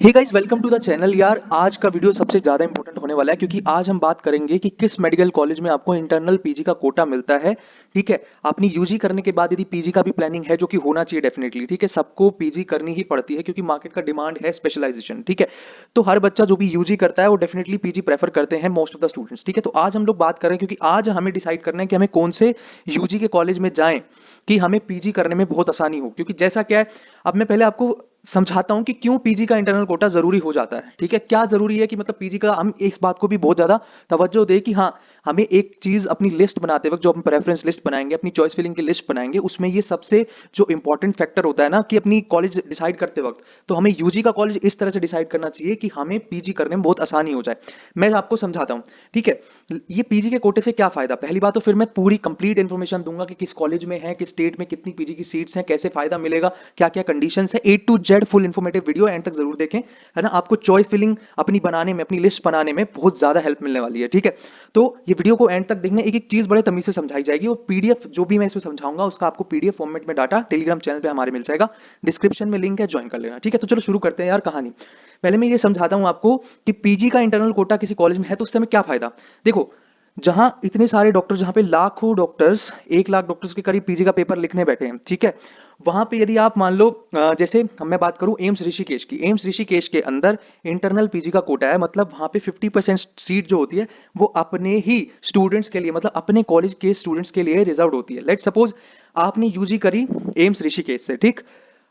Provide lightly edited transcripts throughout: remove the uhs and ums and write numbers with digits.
Hey guys, welcome to the channel. यार आज का वीडियो सबसे ज़्यादा इंपॉर्टेंट होने वाला है क्योंकि आज हम बात करेंगे कि किस मेडिकल कॉलेज में आपको इंटरनल पीजी का कोटा मिलता है। ठीक है, अपनी यूजी करने के बाद यदि पीजी का भी प्लानिंग है, जो कि होना चाहिए डेफिनेटली। ठीक है, सबको पीजी करनी ही पड़ती है क्योंकि मार्केट का डिमांड है स्पेशलाइजेशन। ठीक है, तो हर बच्चा जो भी यूजी करता है वो डेफिनेटली पीजी प्रेफर करते हैं मोस्ट ऑफ द स्टूडेंट्स। ठीक है, तो आज हम लोग बात कर रहे हैं क्योंकि आज हमें डिसाइड करना है कि हमें कौन से यूजी के कॉलेज में जाएं कि हमें पीजी करने में बहुत आसानी हो। क्योंकि जैसा क्या है, अब मैं पहले आपको समझाता हूं कि क्यों पीजी का इंटरनल कोटा जरूरी हो जाता है। ठीक है, क्या जरूरी है कि मतलब पीजी का हम इस बात को भी बहुत ज्यादा तवज्जो दें कि हाँ, हमें एक चीज अपनी लिस्ट बनाते वक्त जो हम प्रेफरेंस लिस्ट बनाएंगे, अपनी चॉइस फिलिंग की लिस्ट बनाएंगे, उसमें ये सबसे जो इंपॉर्टेंट फैक्टर होता है ना कि अपनी कॉलेज डिसाइड करते वक्त, तो हमें यूजी का कॉलेज इस तरह से डिसाइड करना चाहिए कि हमें पीजी करने में बहुत आसानी हो जाए। मैं आपको समझाता हूँ। ठीक है, ये पीजी के कोटे से क्या फायदा, पहली बात तो फिर मैं पूरी कंप्लीट इन्फॉर्मेशन दूंगा कि किस कॉलेज में है, किस स्टेट में कितनी पीजी की सीट्स हैं, कैसे फायदा मिलेगा, क्या क्या कंडीशंस है। A to Z full informative video end तक जरूर देखें, है ना। आपको चॉइस फिलिंग अपनी बनाने में, अपनी लिस्ट बनाने में बहुत ज्यादा हेल्प मिलने वाली है। ठीक है, तो ये वीडियो को एंड तक देखने, एक एक चीज बड़े तमीज से समझाई जाएगी और पीडीएफ जो भी मैं इसमें समझाऊंगा उसका आपको पीडीएफ फॉर्मेट में डाटा टेलीग्राम चैनल पे हमारे मिल जाएगा। डिस्क्रिप्शन में लिंक है, ज्वाइन कर लेना। ठीक है, तो चलो शुरू करते हैं यार कहानी। पहले मैं ये समझाता हूं आपको कि पीजी का इंटरनल कोटा किसी कॉलेज में है तो उससे हमें क्या फायदा। देखो, जहां इतने सारे डॉक्टर, जहां पे लाखों डॉक्टर्स, 1 लाख डॉक्टर्स के करीब पीजी का पेपर लिखने बैठे हैं। ठीक है, वहां पे यदि आप मान लो जैसे मैं बात करूं एम्स ऋषिकेश की, एम्स ऋषिकेश के अंदर इंटरनल पीजी का कोटा है। मतलब वहां पे 50% सीट जो होती है वो अपने ही स्टूडेंट्स के लिए, मतलब अपने कॉलेज के स्टूडेंट्स के लिए रिजर्व होती है। लेट सपोज आपने यूजी करी एम्स ऋषिकेश से। ठीक,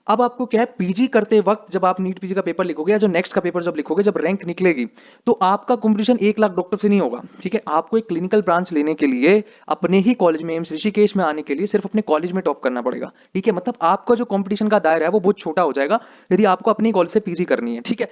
अब आपको क्या है, पीजी करते वक्त जब आप नीट पीजी का पेपर लिखोगे या जो नेक्स्ट का पेपर जब लिखोगे, जब रैंक निकलेगी, तो आपका कंपटीशन 1 लाख डॉक्टर से नहीं होगा। ठीक है, आपको एक क्लिनिकल ब्रांच लेने के लिए अपने ही कॉलेज में, एम्स ऋषिकेश में आने के लिए सिर्फ अपने कॉलेज में टॉप करना पड़ेगा। ठीक है, मतलब आपका जो कंपटीशन का दायरा है वो बहुत छोटा हो जाएगा यदि आपको अपने कॉलेज से पीजी करनी है। ठीक है,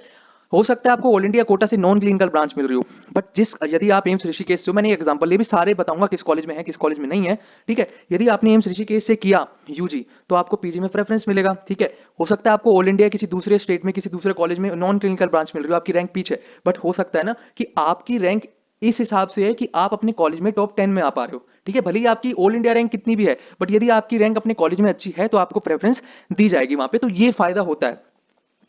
हो सकता है आपको ऑल इंडिया कोटा से नॉन क्लिनिकल ब्रांच मिल रही हो, बट जिस यदि आप एम्स ऋषिकेश से हो, मैंने एग्जांपल ये भी सारे बताऊंगा किस कॉलेज में है किस कॉलेज में नहीं है। ठीक है, यदि आपने एम्स ऋषिकेश से किया यूजी तो आपको पीजी में प्रेफरेंस मिलेगा। ठीक है, हो सकता है आपको ऑल इंडिया किसी दूसरे स्टेट में, किसी दूसरे कॉलेज में नॉन क्लिनिकल ब्रांच मिल रही हो, आपकी रैंक पीछे, बट हो सकता है ना कि आपकी रैंक इस हिसाब से है कि आप अपने कॉलेज में टॉप 10 में आ पा रहे हो। ठीक है, भले ही आपकी ऑल इंडिया रैंक कितनी भी है, बट यदि आपकी रैंक अपने कॉलेज में अच्छी है तो आपको प्रेफरेंस दी जाएगी वहां पे। तो ये फायदा होता है।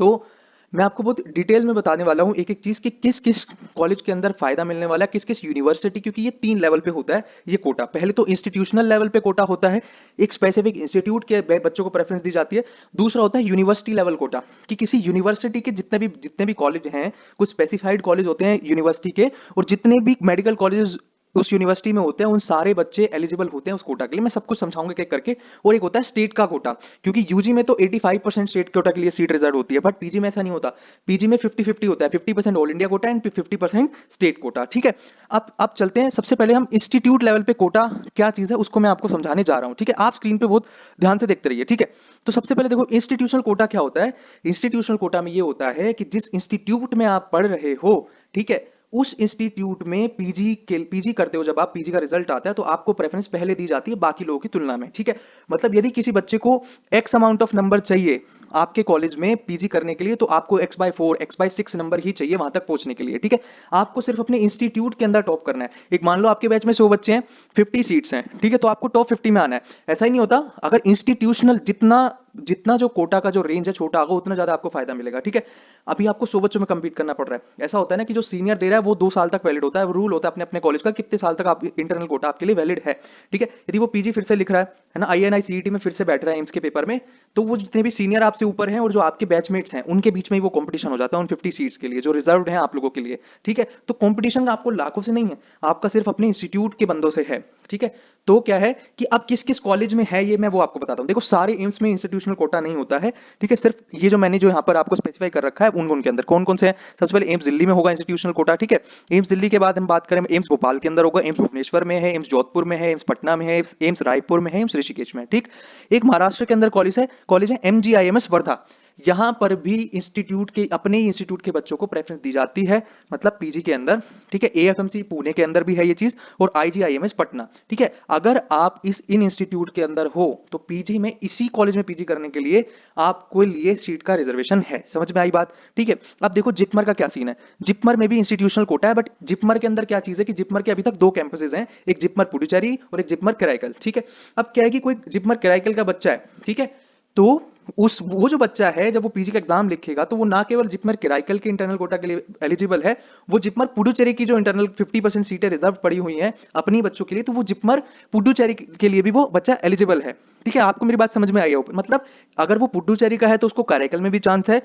तो मैं आपको बहुत डिटेल में बताने वाला हूं एक एक चीज कि किस किस कॉलेज के अंदर फायदा मिलने वाला है, किस किस यूनिवर्सिटी, क्योंकि ये 3 लेवल पे होता है ये कोटा। पहले तो इंस्टीट्यूशनल लेवल पे कोटा होता है, एक स्पेसिफिक इंस्टीट्यूट के बच्चों को प्रेफरेंस दी जाती है। दूसरा होता है यूनिवर्सिटी लेवल कोटा, कि किसी यूनिवर्सिटी के जितने भी कॉलेज हैं, कुछ स्पेसिफाइड कॉलेज होते हैं यूनिवर्सिटी के, और जितने भी मेडिकल कॉलेज उस यूनिवर्सिटी में होते हैं, उन सारे बच्चे एलिजिबल होते हैं उस कोटा के लिए। मैं सब कुछ समझाऊंगा एक करके। और एक होता है स्टेट का कोटा, क्योंकि यूजी में तो 85% स्टेट कोटा के लिए सीट रिजर्व होती है, बट पीजी में ऐसा नहीं होता। पीजी में 50-50 होता है, 50% all India quota and 50% state quota. ठीक है, अब चलते हैं। सबसे पहले हम इंस्टीट्यूट लेवल पे कोटा क्या चीज है उसको मैं आपको समझाने जा रहा हूं। ठीक है, आप स्क्रीन पे बहुत ध्यान से देखते रहिए। ठीक है, तो सबसे पहले देखो इंस्टीट्यूशनल कोटा क्या होता है। इंस्टीट्यूशनल कोटा में ये होता है कि जिस इंस्टीट्यूट में आप पढ़ रहे हो, ठीक है, उस इंस्टीट्यूट में पीजी करते हो, जब आप पीजी का रिजल्ट आता है तो आपको प्रेफरेंस पहले दी जाती है बाकी लोगों की तुलना में। ठीक है, मतलब यदि किसी बच्चे को एक्स अमाउंट ऑफ नंबर चाहिए आपके कॉलेज में पीजी करने के लिए, तो आपको x/4 x/6 नंबर ही चाहिए वहां तक पहुंचने के लिए। ठीक है, आपको सिर्फ अपने इंस्टीट्यूट के अंदर टॉप करना है। एक मान लो आपके बैच में 100 बच्चे हैं, 50 सीट्स हैं। ठीक है, तो आपको टॉप 50 में आना है। ऐसा ही नहीं होता, अगर इंस्टीट्यूशनल जितना जितना जो कोटा का जो रेंज है छोटा होगा, उतना ज्यादा आपको फायदा मिलेगा। ठीक है, अभी आपको 100 बच्चों में कंपीट करना पड़ रहा है। ऐसा होता है ना कि जो सीनियर दे रहा है वो 2 साल तक वैलिड होता है, रूल होता है अपने अपने कॉलेज का, कितने साल तक आप इंटरनल कोटा आपके लिए वैलिड है। ठीक है, यदि वो पीजी फिर से लिख रहा है ना, आईएनआई सीईटी में फिर से बैठ रहा है एम्स के पेपर में, तो वो जितने भी सीनियर आपसे ऊपर हैं और जो आपके बैचमेट्स हैं, उनके बीच में ही वो कंपटीशन हो जाता है उन 50 सीट्स के लिए जो रिजर्व्ड हैं आप लोगों के लिए। ठीक है, तो कंपटीशन आपको लाखों से नहीं है, आपका सिर्फ अपने इंस्टीट्यूट के बंदों से है। ठीक है, तो क्या है कि अब किस किस कॉलेज में है ये मैं वो आपको बताता हूं। देखो, सारे एम्स में इंस्टीट्यूशनल कोटा नहीं होता है। ठीक है, सिर्फ ये जो मैंने जो यहाँ पर आपको स्पेसिफाई कर रखा है उनके अंदर कौन कौन से हैं। सबसे पहले एम्स दिल्ली में होगा इंस्टीट्यूशनल कोटा। ठीक है, एम्स दिल्ली के बाद हम बात करें, एम्स भोपाल के अंदर होगा, एम्स भुवनेश्वर में है, एम्स जोधपुर में है, एम्स पटना में है, एम्स रायपुर में है, एम्स ऋषिकेश में है। ठीक, एक महाराष्ट्र के अंदर कॉलेज है MGIMS वर्धा। यहां पर भी इंस्टीट्यूट के, अपने ही इंस्टीट्यूट के बच्चों को प्रेफरेंस दी जाती है, मतलब पीजी के अंदर। ठीक है, AFMC पुणे के अंदर भी है ये चीज, और IGIMS पटना। ठीक है, अगर आप इन इंस्टीट्यूट के अंदर हो तो पीजी में, इसी कॉलेज में पीजी करने के लिए आपको लिए सीट का रिजर्वेशन है। समझ में आई बात। ठीक है, अब देखो जिपमर का क्या सीन है। जिपमर में भी इंस्टीट्यूशनल कोटा है, बट जिपमर के अंदर क्या चीज है कि जिपमर के अभी तक 2 कैंपसेस हैं, एक जिपमर पुडुचेरी और एक जिपमर कराईकल। ठीक है, अब क्या है कि कोई जिपमर कराईकल का बच्चा है, ठीक है, तो उस वो जो बच्चा है जब वो पीजी का एग्जाम लिखेगा तो वो ना केवल जिपमर किराइकल के इंटरनल कोटा के लिए एलिजिबल है, वो जिपमर पुडुचेरी की जो इंटरनल 50% सीटें रिजर्व पड़ी हुई हैं अपनी बच्चों के लिए, तो वो जिपमर पुडुचेरी के लिए भी वो बच्चा एलिजिबल है। ठीक है, आपको मेरी बात समझ में आई है? मतलब अगर वो पुडुचेरी का है तो उसको कराईकल में भी चांस है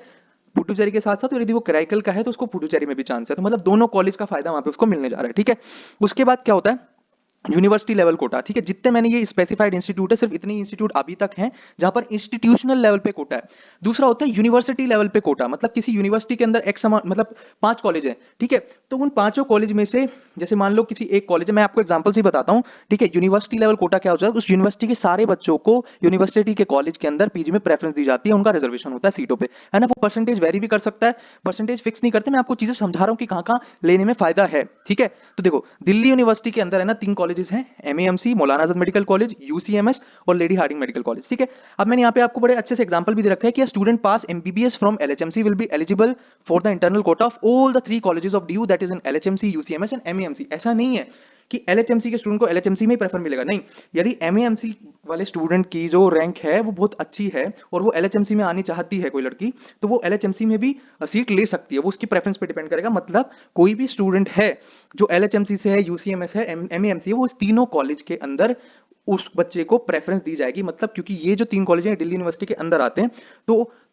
पुडुचेरी के साथ साथ, और यदि वो कराईकल का है तो उसको पुडुचेरी में भी चांस है। तो मतलब दोनों कॉलेज का फायदा वहां पे उसको मिलने जा रहा है। ठीक है, उसके बाद क्या होता है, यूनिवर्सिटी लेवल कोटा। ठीक है, जितने मैंने ये स्पेसिफाइड इंस्टीट्यूट है सिर्फ इतने इंस्टीट्यूट अभी तक हैं जहां पर इंस्टीट्यूशनल लेवल पे कोटा है। दूसरा होता है यूनिवर्सिटी लेवल पे कोटा, मतलब किसी यूनिवर्सिटी के अंदर एक्स अमाउंट, मतलब 5 कॉलेज हैं। ठीक है, तो उन 5 कॉलेज में से जैसे मान लो किसी एक कॉलेज है, मैं आपको एग्जांपल से बताता हूं। ठीक है, यूनिवर्सिटी लेवल कोटा क्या होता है, उस यूनिवर्सिटी के सारे बच्चों को यूनिवर्सिटी के कॉलेज के अंदर पीजी में प्रेफरेंस दी जाती है, उनका रिजर्वेशन होता है सीटों पे, है ना। वो परसेंटेज वेरी भी कर सकता है, परसेंटेज फिक्स नहीं करते। मैं आपको चीजें समझा रहा हूं कि कहां कहां लेने में फायदा है। ठीक है, तो देखो दिल्ली यूनिवर्सिटी के अंदर है ना 3 कॉलेजेस हैं, एमएएमसी, Maulana Azad medical college, UCMS और लेडी हार्डिंग मेडिकल कॉलेज। ठीक है, अब मैंने यहाँ पे आपको बड़े अच्छे से एग्जांपल भी दे रखा है कि student pass MBBS from LHMC will be eligible for the internal quota of all the 3 colleges of DU that is in LHMC, UCMS and MAMC. ऐसा नहीं है कि एलएचएमसी के स्टूडेंट को एलएचएमसी में ही प्रेफर मिलेगा, नहीं। यदि एमएएमसी वाले स्टूडेंट की जो रैंक है वो बहुत अच्छी है और वो एलएचएमसी में आनी चाहती है कोई लड़की, तो वो एलएचएमसी में भी सीट ले सकती है, वो उसकी प्रेफरेंस पे डिपेंड करेगा। मतलब कोई भी स्टूडेंट है जो एलएचएमसी से है, यूसीएमएस है, एमएएमसी है, वो इस तीनों कॉलेज के अंदर उस बच्चे को प्रेफरेंस दी जाएगी। मतलब क्योंकि ये जो 3 कॉलेज हैं दिल्ली यूनिवर्सिटी के अंदर आते हैं,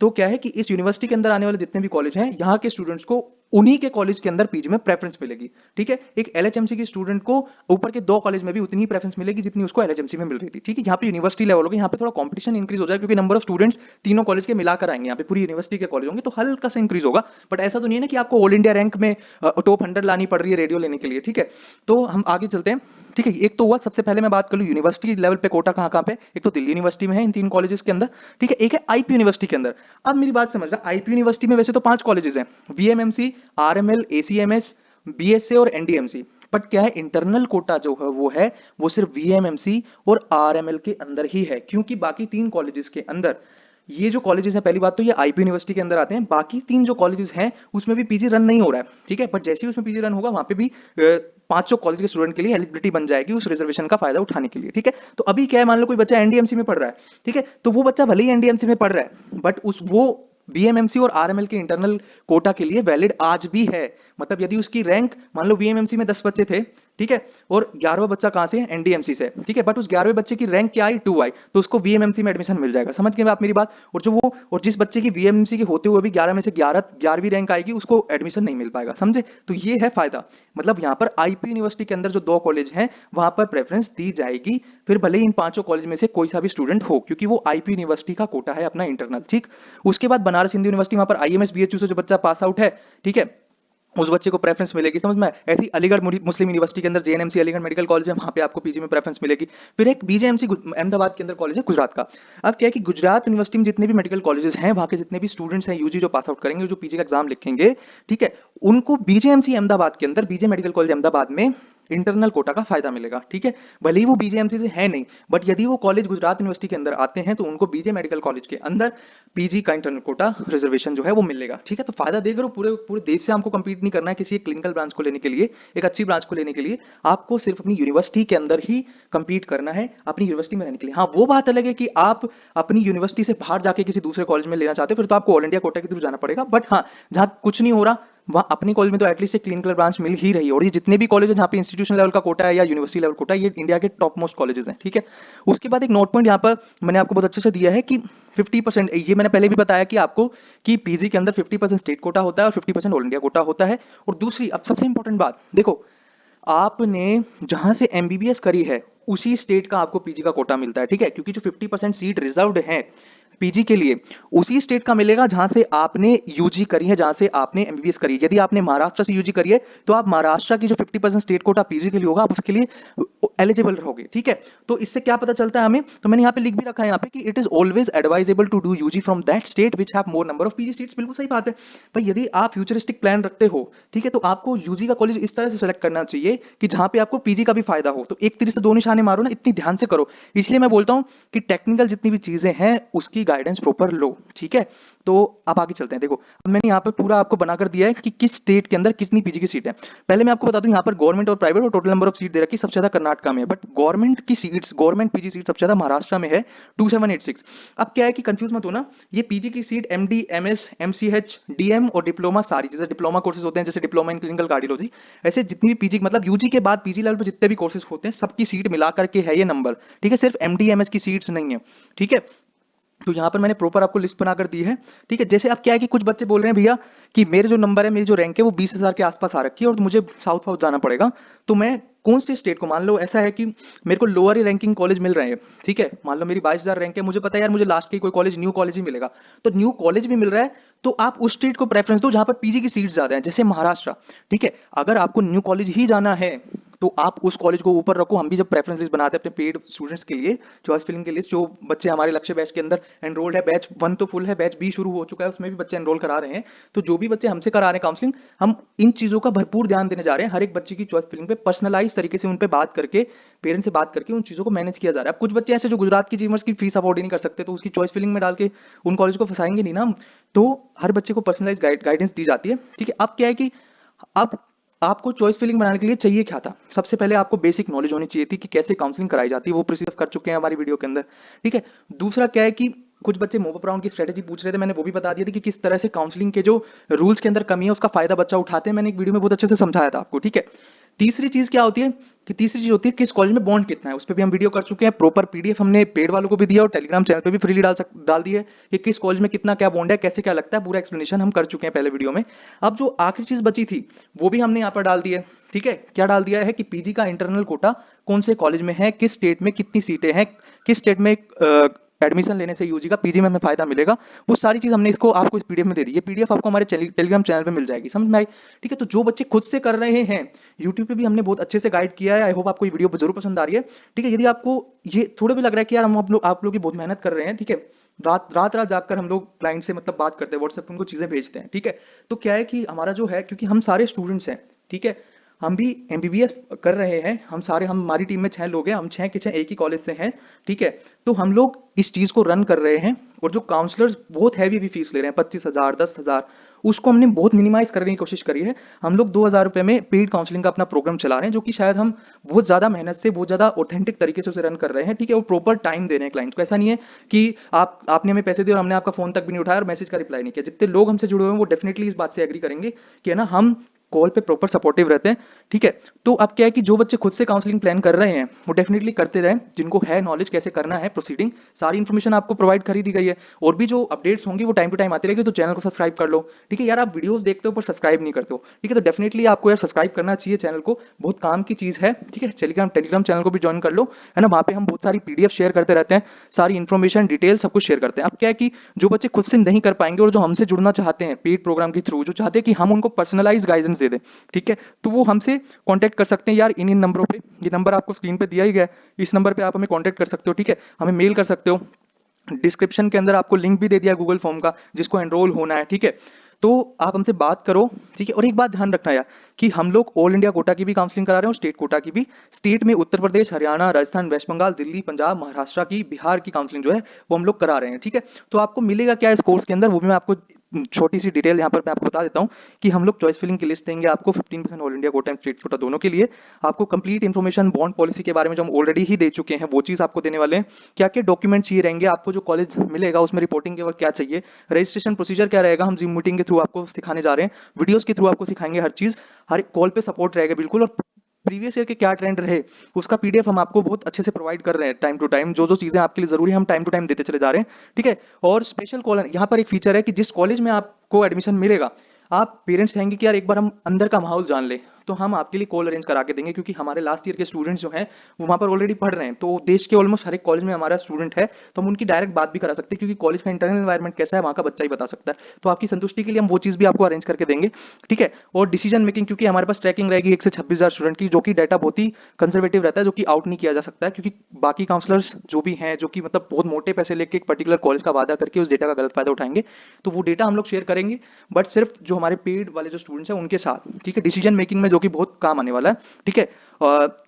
तो क्या है कि इस यूनिवर्सिटी के अंदर आने वाले जितने भी कॉलेज हैं, यहाँ के स्टूडेंट्स को उन्हीं के कॉलेज के अंदर पीजी में प्रेफरेंस मिलेगी। ठीक है, एक एलएचएमसी के स्टूडेंट को ऊपर के 2 कॉलेज में भी उतनी ही प्रेफरेंस मिलेगी जितनी उसको एलएचएमसी में मिल रही थी। ठीक है, यहाँ पे यूनिवर्सिटी लेवल होगा, यहाँ पे थोड़ा कंपटीशन इंक्रीज हो जाएगा क्योंकि नंबर ऑफ स्टूडेंट्स तीनों कॉलेज के मिलाकर आएंगे, यहाँ पे पूरी यूनिवर्सिटी के कॉलेज होंगे तो हल्का सा इंक्रीज होगा। बट ऐसा तो नहीं है ना कि आपको ऑल इंडिया रैंक में टॉप 100 लानी पड़ रही है रेडियो लेने के लिए। ठीक है, तो हम आगे चलते हैं। ठीक है, एक तो हुआ, सबसे पहले मैं बात कर लूं यूनिवर्सिटी लेवल पे कोटा कहां कहां पे। एक तो दिल्ली यूनिवर्सिटी में है इन 3 कॉलेजेस के अंदर। ठीक है, एक है आईपी यूनिवर्सिटी के अंदर। अब मेरी बात समझना, आईपी यूनिवर्सिटी में वैसे तो 5 कॉलेजेस हैं, वीएमएमसी, आरएमएल, एसीएमएस, बीएसए और एनडीएमसी। बट क्या है, इंटरनल कोटा जो है वो सिर्फ वीएमएमसी और आरएमएल के अंदर ही है, क्योंकि बाकी 3 कॉलेजेस के अंदर ये जो कॉलेजेस हैं, पहली बात तो ये आईपी यूनिवर्सिटी के अंदर आते हैं, बाकी 3 जो कॉलेजेस हैं उसमें भी पीजी रन नहीं हो रहा है। ठीक है, बट जैसे ही उसमें पीजी रन होगा वहां पे भी 5 कॉलेज के स्टूडेंट के लिए एलिजिबिलिटी बन जाएगी उस रिजर्वेशन का फायदा उठाने के लिए। ठीक है, तो अभी क्या है, मान लो कोई बच्चा एनडीएमसी में पढ़ रहा है। ठीक है, तो वो बच्चा भले ही एनडीएमसी में पढ़ रहा है बट वो बीएमएमसी और आरएमएल के इंटरनल कोटा के लिए वैलिड आज भी है। मतलब यदि उसकी रैंक, मान लो बीएमएमसी में 10 बच्चे थे, ठीक है, और 11वां बच्चा कहां से, एनडीएमसी से। ठीक है, बट उस 11वें बच्चे की रैंक क्या आई, 2 आई, तो उसको वीएमएमसी में एडमिशन मिल जाएगा। समझ गए आप मेरी बात? और जिस बच्चे की वीएमएमसी के होते हुए भी 11 में से 11वीं रैंक आएगी, उसको एडमिशन नहीं मिल पाएगा। समझे? तो ये है फायदा। मतलब यहाँ पर आईपी यूनिवर्सिटी के अंदर जो 2 कॉलेज हैं वहां पर प्रेफरेंस दी जाएगी, फिर भले ही इन 5 कॉलेज में से कोई सा भी स्टूडेंट हो, क्योंकि वो आईपी यूनिवर्सिटी का कोटा है अपना इंटरनल। ठीक, उसके बाद बनारस हिंदू यूनिवर्सिटी, वहां पर आईएमएस बीएचयू से जो बच्चा पास आउट है, ठीक है, उस बच्चे को प्रेफरेंस मिलेगी। समझ में? ऐसी अलीगढ़ मुस्लिम यूनिवर्सिटी के अंदर जेएनएमसी अलीगढ़ मेडिकल कॉलेज है, वहां पे आपको पीजी में प्रेफरेंस मिलेगी। फिर एक बीजेएमसी अहमदाबाद के अंदर कॉलेज है गुजरात का। अब क्या है कि गुजरात यूनिवर्सिटी में जितने भी मेडिकल कॉलेजेस हैं, वहां के जितने भी स्टूडेंट्स हैं यूजी जो पास आउट करेंगे, जो पीजी का एग्जाम लिखेंगे, ठीक है, उनको बीजेएमसी अहमदाबाद के अंदर, बीजे मेडिकल कॉलेज अहमदाबाद में इंटरनल कोटा का फायदा मिलेगा। ठीक है, भले ही वो बीजेएमसी से है नहीं, बट यदि वो कॉलेज गुजरात यूनिवर्सिटी के अंदर आते हैं तो उनको बीजे मेडिकल कॉलेज के अंदर पीजी का इंटरनल कोटा रिजर्वेशन जो है वो मिलेगा। ठीक है, तो फायदा देकर पूरे पूरे देश से हमको कंपीट नहीं करना है किसी एक क्लिनिकल ब्रांच को लेने के लिए, एक अच्छी ब्रांच को लेने के लिए। आपको सिर्फ अपनी यूनिवर्सिटी के अंदर ही कंपीट करना है, अपनी यूनिवर्सिटी में रहने के लिए। हाँ, वो बात अलग है कि आप अपनी यूनिवर्सिटी से बाहर जाके किसी दूसरे कॉलेज में लेना चाहते हो, फिर तो आपको ऑल इंडिया कोटा के थ्रू जाना पड़ेगा। बट हाँ, जहाँ कुछ नहीं हो रहा वहाँ अपनी कॉलेज में तो एटलीस्ट एक क्लिनिकल ब्रांच मिल ही रही है। और ये जितने भी कॉलेज है जहाँ पे इंस्टीट्यूशन लेवल का कोटा है या यूनिवर्सिटी लेवल कोटा है, ये इंडिया के टॉप मोस्ट कॉलेजेस हैं। ठीक है, उसके बाद एक नोट पॉइंट यहाँ पर मैंने आपको बहुत अच्छे से दिया है कि 50%, ये मैंने पहले भी बताया कि आपको कि पीजी के अंदर 50% स्टेट कोटा होता है और 50% ऑल इंडिया कोटा होता है। और दूसरी, अब सबसे इंपॉर्टेंट बात देखो, आपने जहां से एमबीबीएस करी है उसी स्टेट का आपको पीजी का कोटा मिलता है। ठीक है, क्योंकि जो 50% सीट रिजर्व्ड है पीजी के लिए, उसी स्टेट का मिलेगा जहां से आपने यूजी करी है, जहां से आपने एमबीबीएस करी है। यदि आपने महाराष्ट्र से यूजी करी है तो आप महाराष्ट्र की जो 50% स्टेट कोटा पीजी के लिए होगा, आप उसके लिए एलिजिबल रहोगे। ठीक है, तो इससे क्या पता चलता है हमें, तो मैंने यहाँ पे लिख भी रखा है यहाँ पे कि it is always advisable to do UG from that state which have more number of PG seats. बिल्कुल सही बात है भाई, यदि आप फ्यूचरिस्टिक प्लान रखते हो, ठीक है, तो आपको यूजी का कॉलेज इस तरह से सेलेक्ट करना चाहिए कि जहां पे आपको पीजी का भी फायदा हो। तो एक तीर से दो निशाने मारो ना, इतनी ध्यान से करो। इसलिए मैं बोलता हूं कि टेक्निकल जितनी भी चीजें हैं उसकी की गाइडेंस प्रॉपर लो। ठीक है, तो अब आगे चलते हैं। देखो अब मैंने यहाँ पर पूरा आपको बनाकर दिया है कि किस स्टेट के अंदर कितनी पीजी की सीट है। पहले मैं आपको बता दूं यहाँ पर गवर्नमेंट और प्राइवेट और टोटल नंबर ऑफ सीट दे रखी है, सबसे ज्यादा कर्नाटका में है, बट गवर्नमेंट की सीट्स, गवर्नमेंट पीजी सीट सबसे ज्यादा महाराष्ट्र में है 2786। अब क्या है कि कंफ्यूज मत होना, ये पीजी की seat MD, MS, MCH, DM और डिप्लोमा, सारी जैसे डिप्लोमा कोर्सेज होते हैं, जैसे डिप्लोमा इन क्लिनिकल कार्डियोलॉजी, ऐसे जितनी भी पीजी मतलब यूजी के बाद पीजी लेवल पर जितने भी कोर्सेज होते हैं सबकी सीट मिला करके है ये नंबर। ठीक है, सिर्फ एमडी एमएस की सीट्स नहीं है। ठीक है, तो यहाँ पर मैंने प्रॉपर आपको लिस्ट बनाकर दी है। ठीक है, जैसे अब क्या है कि कुछ बच्चे बोल रहे हैं भैया कि मेरे जो नंबर है, मेरी जो रैंक है वो 20,000 के आसपास आ रखी है और मुझे साउथ जाना पड़ेगा, तो मैं कौन से स्टेट को, मान लो ऐसा है कि मेरे को लोअर ही रैंकिंग कॉलेज मिल रहे हैं। ठीक है, मान लो मेरी 22,000 रैंक है, मुझे पता है यार मुझे लास्ट के कोई कॉलेज, न्यू कॉलेज ही मिलेगा, तो न्यू कॉलेज भी मिल रहा है, तो आप उस स्टेट को प्रेफरेंस दो जहां पर पीजी की सीट ज्यादा है, जैसे महाराष्ट्र। ठीक है, अगर आपको न्यू कॉलेज ही जाना है तो आप उस कॉलेज को ऊपर रखो। हम भी जब प्रेफरेंस लिस्ट बनाते हैं अपने पेड स्टूडेंट्स के लिए, चॉइस फिलिंग की लिस्ट, जो बच्चे हमारे लक्ष्य बैच के अंदर एनरोल्ड है, बैच 1 तो फुल है, बैच बी शुरू हो चुका है, उसमें भी बच्चे एनरोल करा रहे हैं, तो जो भी बच्चे हमसे करा रहे हैं काउंसलिंग, हम इन चीजों का भरपूर ध्यान देने जा रहे हैं। हर एक बच्चे की चॉइस फिलिंग पे पर्सनलाइज तरीके से उन पे बात करके, पेरेंट्स से बात करके उन चीजों को मैनेज किया जा रहा है। अब कुछ बच्चे ऐसे जो गुजरात की जीमर्स की फीस अफोर्ड ही नहीं कर सकते, तो उसकी चॉइस फिलिंग में डाल के उन कॉलेज को फंसाएंगे नहीं ना हम, तो हर बच्चे को पर्सनलाइज गाइडेंस दी जाती है। ठीक है, अब क्या है कि अब आपको चॉइस फिलिंग बनाने के लिए चाहिए क्या था, सबसे पहले आपको बेसिक नॉलेज होनी चाहिए थी कि कैसे काउंसलिंग कराई जाती है, वो प्रोसेस कर चुके हैं हमारी वीडियो के अंदर। ठीक है, दूसरा क्या है कि कुछ बच्चे मूव अप राउंड की स्ट्रेटेजी पूछ रहे थे, मैंने वो भी बता दिया था कि किस तरह से काउंसलिंग के जो रूल्स के अंदर कमी है उसका फायदा बच्चा उठाते हैं, मैंने एक वीडियो में बहुत अच्छे से समझाया था आपको। ठीक है, तीसरी चीज क्या होती है कि तीसरी चीज होती है किस कॉलेज में बॉन्ड कितना है, उस पर भी हम वीडियो कर चुके हैं, प्रॉपर पीडीएफ हमने पेड वालों को भी दिया और टेलीग्राम चैनल पे भी फ्रीली डाल दिया है कि किस कॉलेज में कितना क्या बॉन्ड है, कैसे क्या लगता है, पूरा एक्सप्लेनेशन हम कर चुके हैं पहले वीडियो में। अब जो आखिरी चीज बची थी वो भी हमने यहाँ पर डाल दी है। ठीक है, क्या डाल दिया है कि पीजी का इंटरनल कोटा कौन से कॉलेज में है, किस स्टेट में कितनी सीटें हैं, किस स्टेट में एडमिशन लेने से यूजी का पीजी में हमें फायदा मिलेगा, वो सारी चीज हमने इसको आपको इस पीडीएफ में दे दी। ये पीडीएफ आपको हमारे टेलीग्राम चैनल पे मिल जाएगी, समझ में आई। ठीक है, तो जो बच्चे खुद से कर रहे हैं, यूट्यूब पे भी हमने बहुत अच्छे से गाइड किया है, आई होप आपको ये वीडियो जरूर पसंद आ रही है। ठीक है, यदि आपको ये थोड़ा भी लग रहा है कि यार हम आप लोग की बहुत मेहनत कर रहे हैं, ठीक है, रात जाकर हम लोग क्लाइंट से मतलब बात करते हैं, व्हाट्सएप पे उनको चीजें भेजते हैं। ठीक है, तो क्या है कि हमारा जो है, क्योंकि हम सारे स्टूडेंट्स हैं, ठीक है, हम भी एमबीबीएस कर रहे हैं, हमारी टीम में 6 लोग हैं, हम 6 के 6 एक ही कॉलेज से हैं। ठीक है, तो हम लोग इस चीज को रन कर रहे हैं, और जो काउंसलर्स बहुत हैवी भी फीस ले रहे हैं 25,000 10,000, उसको हमने बहुत मिनिमाइज करने की कोशिश करी है। हम लोग 2,000 रुपए में पेड काउंसलिंग का अपना प्रोग्राम चला रहे हैं, जो कि शायद हम बहुत ज्यादा मेहनत से, बहुत ज्यादा ऑथेंटिक तरीके से उसे रन कर रहे हैं। ठीक है, वो प्रॉपर टाइम दे रहे हैं क्लाइंट को, ऐसा नहीं है कि आपने हमें पैसे दिए और हमने आपका फोन तक भी नहीं उठाया और मैसेज का रिप्लाई नहीं किया। जितने लोग हमसे जुड़े हुए हैं वो डेफिनेटली इस बात से एग्री करेंगे कि है ना, हम कॉल पे प्रॉपर सपोर्टिव रहते हैं। ठीक है, तो अब क्या है कि जो बच्चे खुद से काउंसलिंग प्लान कर रहे हैं वो डेफिनेटली करते रहें, जिनको है नॉलेज कैसे करना है प्रोसीडिंग, सारी इन्फॉर्मेशन आपको प्रोवाइड कर ही दी गई है, और भी जो अपडेट्स होंगी वो टाइम टू टाइम आती रहेगी, तो चैनल को सब्सक्राइब कर लो। ठीक है, यार आप वीडियोस देखते हो पर सब्सक्राइब नहीं करते हो, ठीक है, तो डेफिनेटली आपको यार सब्सक्राइब करना चाहिए चैनल को, बहुत काम की चीज है। ठीक है, टेलीग्राम चैनल को भी ज्वाइन कर लो, है ना, वहाँ पे हम बहुत सारी पीडीएफ शेयर करते रहते हैं, सारी इन्फॉर्मेशन डिटेल सब कुछ शेयर करते हैं। अब क्या है कि जो बच्चे खुद से नहीं कर पाएंगे और जो हमसे जुड़ना चाहते हैं पेड प्रोग्राम के थ्रू, जो चाहते हैं कि हम उनको पर्सनलाइज गाइडेंस दे दें, ठीक है, तो वो हमसे कांटेक्ट कर सकते हैं यार इन नंबरों पे, ये नंबर आपको स्क्रीन पे दिया ही गया है, इस नंबर पे आप हमें कांटेक्ट कर सकते हो। ठीक है, हमें मेल कर सकते हो, डिस्क्रिप्शन के अंदर आपको लिंक भी दे दिया गूगल फॉर्म का जिसको एनरोल होना है। ठीक है, तो आप हमसे बात करो। ठीक है, और एक बात ध्यान रखना यार कि हम लोग ऑल इंडिया कोटा की भी काउंसलिंग करा रहे हैं और स्टेट कोटा की भी। स्टेट में उत्तर प्रदेश, हरियाणा, राजस्थान, वेस्ट बंगाल, दिल्ली, पंजाब, महाराष्ट्र की, बिहार की काउंसलिंग जो है वो हम लोग करा रहे हैं। ठीक है, तो आपको मिलेगा क्या इस कोर्स के अंदर, वो भी मैं आपको छोटी सी डिटेल यहाँ पर मैं आपको बता देता हूँ कि हम लोग चॉइस फिलिंग की लिस्ट देंगे आपको 15% all India quota and state quota दोनों के लिए। आपको कंप्लीट इन्फॉर्मेशन बॉन्ड पॉलिसी के बारे में जो हम ऑलरेडी ही दे चुके हैं वो चीज़ आपको देने वाले हैं, क्या क्या डॉक्यूमेंट चाहिए रहेंगे, आपको जो कॉलेज मिलेगा उसमें रिपोर्टिंग के वक्त क्या चाहिए, रजिस्ट्रेशन प्रोसीजर क्या रहेगा, हम जिम मीटिंग के थ्रू आपको सिखाने जा रहे हैं, वीडियोस के थ्रू आपको सिखाएंगे हर चीज़, हर कॉल पे सपोर्ट रहेगा बिल्कुल, और प्रीवियस ईयर के क्या ट्रेंड रहे उसका पीडीएफ हम आपको बहुत अच्छे से प्रोवाइड कर रहे हैं टाइम टू टाइम, जो जो चीजें आपके लिए जरूरी है हम टाइम टू टाइम देते चले जा रहे हैं। ठीक है, और स्पेशल कॉल यहाँ पर एक फीचर है कि जिस कॉलेज में आपको एडमिशन मिलेगा, आप पेरेंट्स चाहेंगे कि यार एक बार हम अंदर का माहौल जान ले, तो हम आपके लिए कॉल अरेंज करा के देंगे, क्योंकि हमारे लास्ट ईयर के स्टूडेंट्स जो हैं वो वहाँ पर ऑलरेडी पढ़ रहे हैं, तो देश के ऑलमोस्ट हर एक कॉलेज में हमारा स्टूडेंट है, तो हम उनकी डायरेक्ट बात भी करा सकते हैं, क्योंकि कॉलेज का इंटरनल एनवायरमेंट कैसा है वहाँ का बच्चा ही बता सकता है, तो आपकी संतुष्टि के लिए हम वो चीज़ भी आपको अरेंज करके देंगे। ठीक है, और डिसीजन मेकिंग, क्योंकि हमारे पास ट्रैकिंग रहेगी 1 से 26,000 स्टूडेंट की, जो कि डाटा बहुत ही कंजर्वेटिव रहता है, जो कि आउट नहीं किया जा सकता है, क्योंकि बाकी काउंसलर्स जो भी हैं जो कि मतलब बहुत मोटे पैसे लेके एक पर्टिकुलर कॉलेज का वादा करके उस डेटा का गलत फायदा उठाएंगे, तो वो डेटा हम लोग शेयर करेंगे, बट सिर्फ जो हमारे पेड वाले जो स्टूडेंट्स हैं उनके साथ। ठीक है, डिसीजन मेकिंग में जो कि बहुत काम आने वाला है, ठीक है।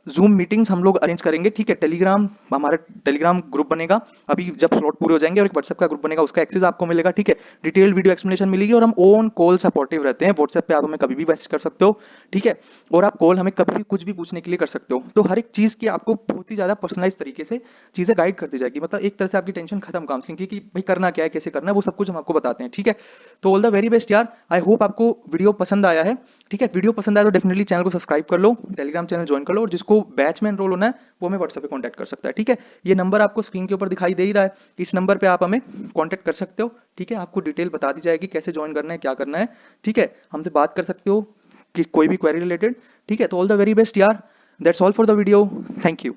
जूम मीटिंग्स हम लोग अरेंज करेंगे, ठीक है। टेलीग्राम, हमारा टेलीग्राम ग्रुप बनेगा अभी, जब स्लॉट पूरे हो जाएंगे, और एक व्हाट्सएप का ग्रुप बनेगा, उसका एक्सेस आपको मिलेगा, ठीक है। डिटेल्ड वीडियो एक्सप्लेनेशन मिलेगी, और हम ऑन कॉल सपोर्टिव रहते हैं। व्हाट्सएप पे आप हमें कभी भी मैसेज कर सकते हो, ठीक है। और आप कॉल हमें कभी भी कुछ भी पूछने के लिए कर सकते हो। तो हर एक चीज़ की आपको बहुत ही ज़्यादा पर्सनलाइज तरीके से चीज़ें गाइड कर दी जाएगी, मतलब एक तरह से आपकी टेंशन खत्म काउंसलिंग की, कि भाई करना क्या है, कैसे करना है, वो सब कुछ हम आपको बताते हैं, ठीक है। तो ऑल द वेरी बेस्ट यार, आई होप आपको वीडियो पसंद आया है, ठीक है। वीडियो पसंद आया तो डेफिनेटली चैनल को सब्सक्राइब कर लो, टेलीग्राम चैनल ज्वाइन कर लो, और जिसको बैच में एनरोल होना है वो हमें व्हाट्सएप पे कांटेक्ट कर सकता है, ठीक है। ये नंबर आपको स्क्रीन के ऊपर दिखाई दे ही रहा है, इस नंबर पे आप हमें कांटेक्ट कर सकते हो, ठीक है। आपको डिटेल बता दी जाएगी कैसे ज्वाइन करना है, क्या करना है, ठीक है। हमसे बात कर सकते हो कि कोई भी क्वेरी रिलेटेड, ठीक है। तो ऑल द वेरी बेस्ट यार, that's all for the video, thank you.